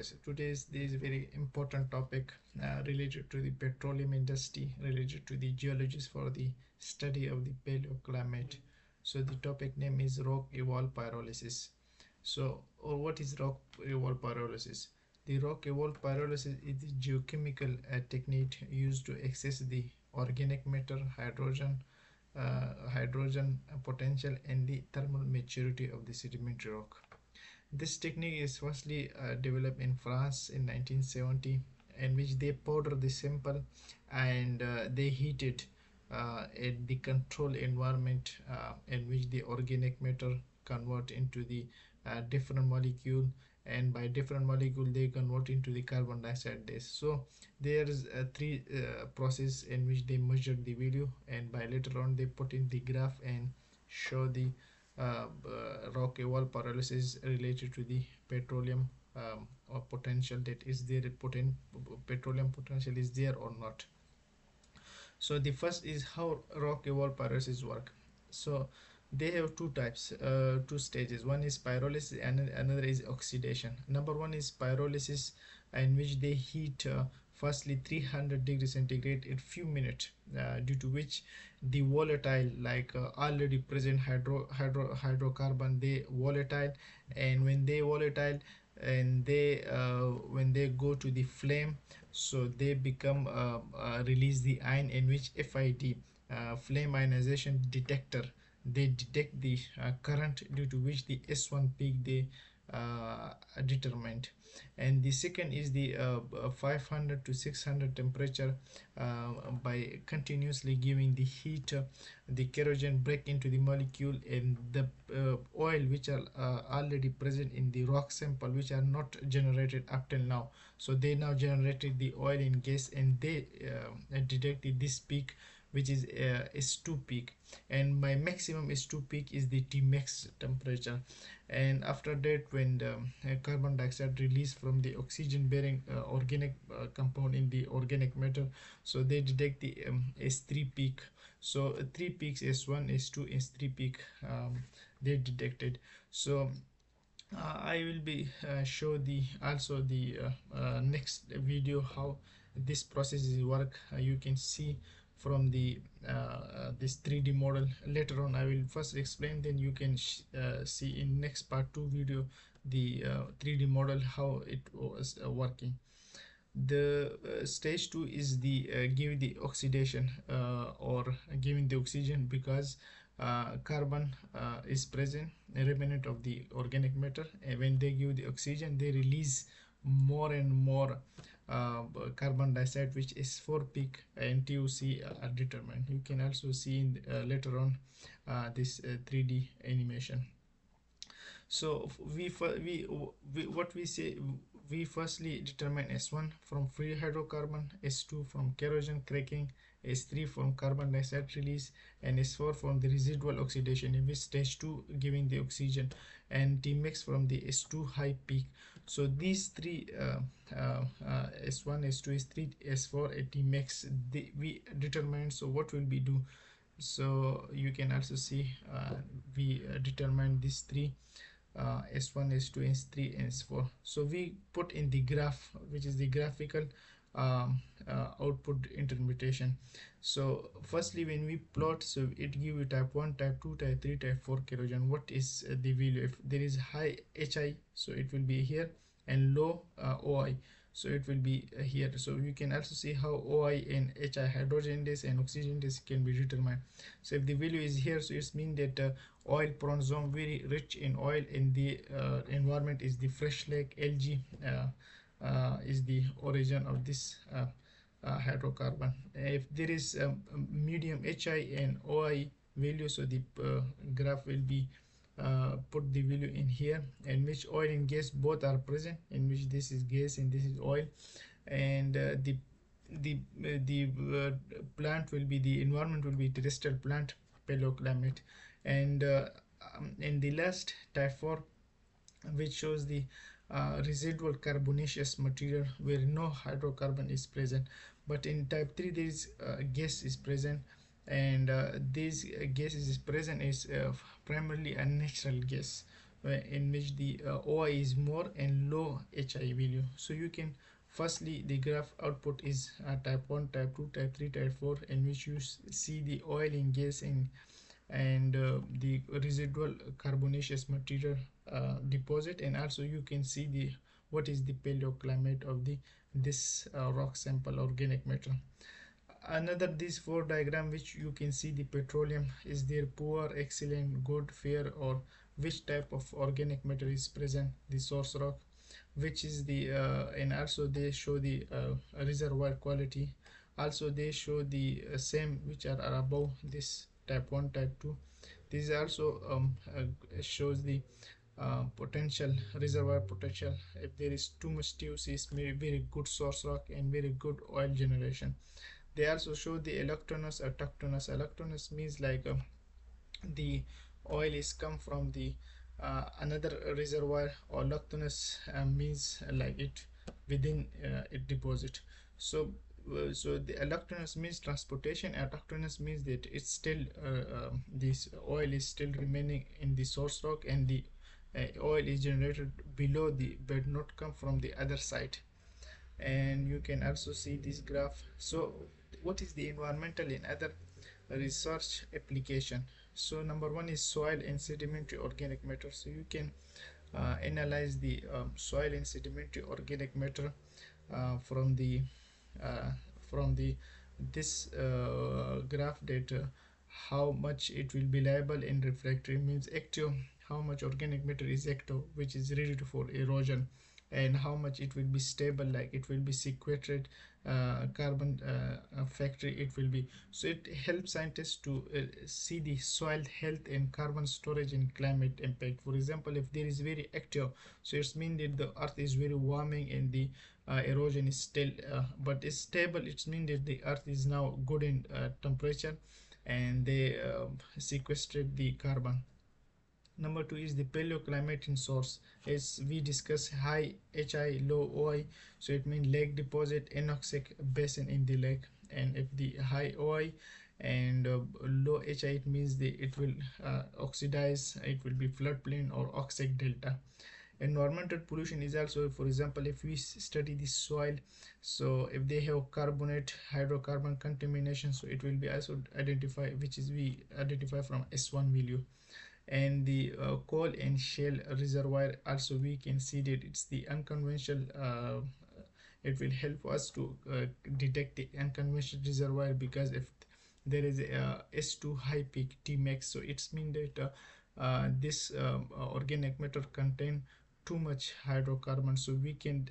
viewers, today's this is a very important topic related to the petroleum industry, related to the geologists for the study of the paleoclimate. So the topic name is Rock-Eval Pyrolysis. So, or what is Rock-Eval Pyrolysis? The Rock-Eval Pyrolysis is the geochemical technique used to access the organic matter, hydrogen potential, and the thermal maturity of the sedimentary rock. This technique is firstly developed in France in 1970, in which they powder the sample and they heat it at the controlled environment in which the organic matter convert into the different molecule, and by different molecule they convert into the carbon dioxide gas. So there is three process in which they measure the value, and by later on they put in the graph and show the Rock-Eval pyrolysis related to the petroleum or potential, that is there petroleum potential is there or not. So the first is how Rock-Eval pyrolysis work. So they have two types, two stages. One is pyrolysis and another is oxidation. Number one is pyrolysis, in which they heat firstly 300 degrees centigrade in few minutes, due to which the volatile, like already present hydrocarbon, they volatile, and when they volatile and they when they go to the flame, so they become release the ion, in which FID, flame ionization detector, they detect the current, due to which the S1 peak they determined. And the second is the 500 to 600 temperature. By continuously giving the heat, the kerogen break into the molecule, and the oil which are already present in the rock sample, which are not generated up till now, so they now generated the oil and gas, and they detected this peak, which is S2 peak, and my maximum S2 peak is the Tmax temperature. And after that, when the carbon dioxide released from the oxygen bearing organic compound in the organic matter, so they detect the S3 peak. So three peaks, S1, S2, S3 peak, they detected. So I will be show the also the next video how this process is work. You can see from the this 3D model. Later on I will first explain, then you can see in next part 2 video the 3D model how it was working. The stage 2 is the give the oxidation, or giving the oxygen, because carbon is present, a remnant of the organic matter, and when they give the oxygen they release more and more carbon dioxide, which is 4 peak and TOC are determined. You can also see in later on this 3D animation. So we what we say, we firstly determine S1 from free hydrocarbon, S2 from kerogen cracking, S3 from carbon dioxide release, and S4 from the residual oxidation, in which stage 2 giving the oxygen, and Tmax from the S2 high peak. So these three S1, S2, S3, S4 at Tmax, we determine. So what will we do? So you can also see we determine these three, S1, S2, S3, and S4. So we put in the graph, which is the graphical output interpretation. So firstly, when we plot, so it give you type 1, type 2, type 3, type 4 kerogen. What is the value? If there is high HI, so it will be here, and low OI, so it will be here. So you can also see how OI and HI, hydrogen index and oxygen index, can be determined. So if the value is here, so it means that oil prone zone, very rich in oil, in the environment is the fresh lake algae, is the origin of this hydrocarbon. If there is medium HI and OI value, so the graph will be put the value in here, in which oil and gas both are present, in which this is gas and this is oil, and the plant will be, the environment will be terrestrial plant, paleoclimate, and in the last type 4, which shows the residual carbonaceous material where no hydrocarbon is present, but in type 3 there is gas is present, and this gas is present is primarily a natural gas. in which the OI is more and low HI value. So you can firstly the graph output is type 1, type 2, type 3, type 4, in which you see the oil in gas and the residual carbonaceous material deposit, and also you can see the what is the paleoclimate of the this rock sample organic matter. Another these four diagram which you can see the petroleum is there poor, excellent, good, fair, or which type of organic matter is present, the source rock, which is the and also they show the reservoir quality. Also they show the same which are above this type 1, type 2. This also shows the potential reservoir potential. If there is too much TOC, is very good source rock and very good oil generation. They also show the electronous autochthonous. Electronous means like the oil is come from the another reservoir, or autochthonous means like it within it deposit. So so the electronous means transportation, autochthonous means that it's still this oil is still remaining in the source rock, and the oil is generated below the but not come from the other side. And you can also see this graph. So what is the environmental and other research application? So number one is soil and sedimentary organic matter. So you can analyze the soil and sedimentary organic matter uh, from the uh, from the this graph that how much it will be liable and refractory means active, how much organic matter is active which is ready for erosion, and how much it will be stable like it will be sequestered carbon factory it will be. So it helps scientists to see the soil health and carbon storage and climate impact. For example, if there is very active, so it's mean that the earth is very warming and the erosion is still but it's stable, it's mean that the earth is now good in temperature and they sequestrate the carbon. Number two is the paleoclimate in source. As we discuss high HI, low OI, so it means lake deposit, anoxic basin in the lake. And if the high OI and low HI, it means it will oxidize, it will be floodplain or oxic delta. Environmental pollution is also, for example, if we study the soil, so if they have carbonate, hydrocarbon contamination, so it will be also identify, which is we identify from S1 value. And the coal and shale reservoir also we can see that it's the unconventional it will help us to detect the unconventional reservoir, because if there is a S2 high peak Tmax, so it's mean that this organic matter contain too much hydrocarbons, so we can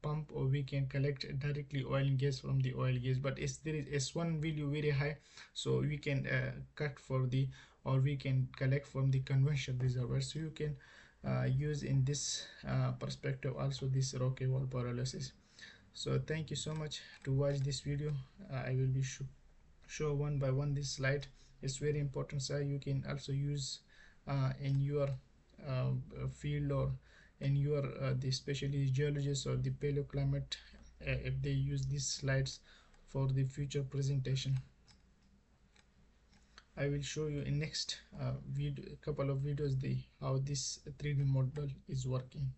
pump or we can collect directly oil and gas from the oil gas. But if there is S1 value very high, so we can cut for the or we can collect from the conventional reservoirs. So you can use in this perspective also this Rock-Eval Pyrolysis. So thank you so much to watch this video. I will be show one by one this slide. It's very important, so you can also use in your field or in your the especially geologists or the paleoclimate if they use these slides for the future presentation. I will show you in next video couple of videos the how this 3D model is working.